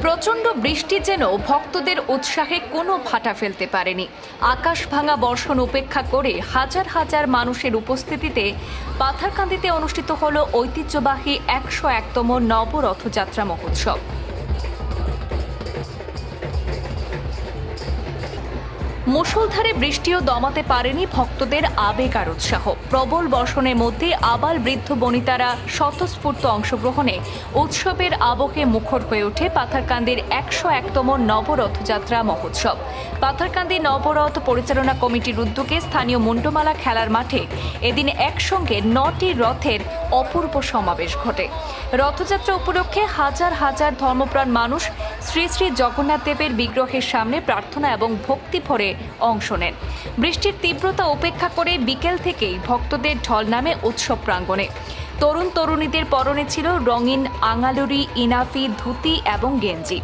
প্রচণ্ড বৃষ্টি যেন ভক্তদের উৎসাহে কোনো ভাটা ফেলতে পারেনি। আকাশ ভাঙা বর্ষণ উপেক্ষা করে হাজার হাজার মানুষের উপস্থিতিতে পাথারকান্দিতে অনুষ্ঠিত হল ঐতিহ্যবাহী ১০১তম নবরথযাত্রা মহোৎসব। মুষলধারে বৃষ্টিও দমাতে পারেনি ভক্তদের আবেগ আর উৎসাহ। প্রবল বর্ষণের মধ্যে আবাল বৃদ্ধ বনিতারা স্বতঃস্ফূর্ত অংশগ্রহণে উৎসবের আবহে মুখর হয়ে ওঠে পাথারকান্দির ১০১তম নবরথযাত্রা মহোৎসব। পাথারকান্দি নবরথ পরিচালনা কমিটির উদ্যোগে স্থানীয় মুন্ডমালা খেলার মাঠে এদিন একসঙ্গে ৯টি রথের অপূর্ব সমাবেশ ঘটে। রথযাত্রা উপলক্ষে হাজার হাজার ধর্মপ্রাণ মানুষ শ্রী শ্রী জগন্নাথ দেবের বিগ্রহের সামনে প্রার্থনা এবং ভক্তি ভরে অংশ নেন। বৃষ্টির তীব্রতা উপেক্ষা করে বিকেল থেকেই ভক্তদের ঢল নামে উৎসব প্রাঙ্গণে। তরুণ তরুণীদের পরনে ছিল রঙিন আঙালুরি, ইনাফি, ধুতি এবং গেঞ্জি।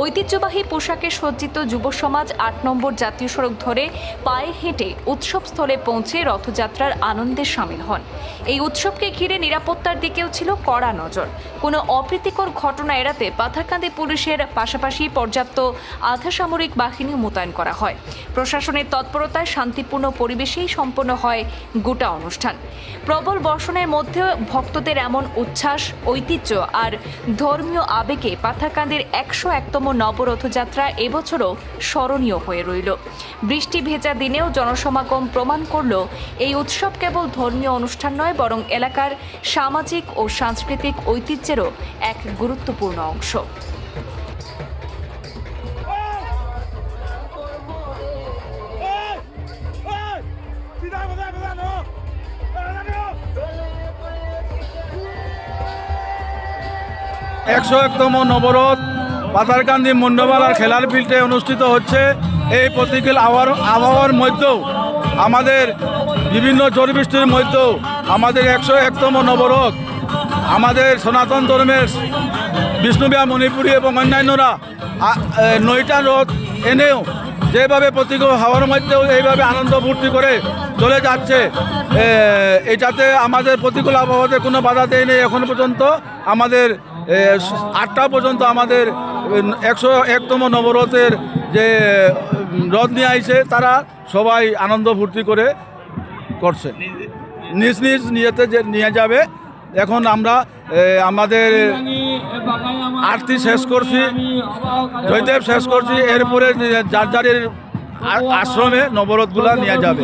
ঐতিহ্যবাহী পোশাকে সজ্জিত যুব সমাজ ৮ নম্বর জাতীয় সড়ক ধরে পায়ে হেঁটে উৎসবস্থলে পৌঁছে রথযাত্রার আনন্দে সামিল হন। এই উৎসবকে ঘিরে নিরাপত্তার দিকেও ছিল কড়া নজর। কোনো অপ্রীতিকর ঘটনা এড়াতে পাথারকান্দি পুলিশের পাশাপাশি পর্যাপ্ত আধাসামরিক বাহিনী মোতায়েন করা হয়। প্রশাসনের তৎপরতায় শান্তিপূর্ণ পরিবেশেই সম্পন্ন হয় গোটা অনুষ্ঠান। প্রবল বর্ষণের মধ্যে ভক্তদের এমন উচ্ছ্বাস, ঐতিহ্য আর ধর্মীয় আবেগে পাথারকান্দির ১০১তম নবরথযাত্রা এবছরও স্মরণীয় হয়ে রইল। বৃষ্টি ভেজা দিনেও জনসমাগম প্রমাণ করল এই উৎসব কেবল ধর্মীয় অনুষ্ঠান নয়, বরং এলাকার সামাজিক ও সাংস্কৃতিক ঐতিহ্যেরও এক গুরুত্বপূর্ণ অংশ। একশো একতম নবরথ পাথারকান্দি মুন্ডমালার খেলার ফিল্ডে অনুষ্ঠিত হচ্ছে। এই প্রতিকূল আবহাওয়ার মধ্যেও আমাদের বিভিন্ন ঝড় বৃষ্টির মধ্যেও আমাদের ১০১তম নবরথ আমাদের সনাতন ধর্মের বিষ্ণুবিয়া, মণিপুরী এবং অন্যান্যরা ৯টা রথ এনেও যেভাবে প্রতিকূল হাওয়ার মধ্যেও এইভাবে আনন্দ ফুর্তি করে চলে যাচ্ছে, এটাতে আমাদের প্রতিকূল আবহাওয়াতে কোনো বাধা দেয়নি। এখন পর্যন্ত আমাদের ৮টা পর্যন্ত আমাদের ১০১তম নবরথের যে রথ নিয়ে আইছে তারা সবাই আনন্দ ফুর্তি করে করছে, নিজ নিজ নিয়েতে যে নিয়ে যাবে। এখন আমরা আমাদের আরতি শেষ করছি, জয়দেব শেষ করছি, এরপরে যার যার আশ্রমে নবরথগুলা নিয়ে যাবে।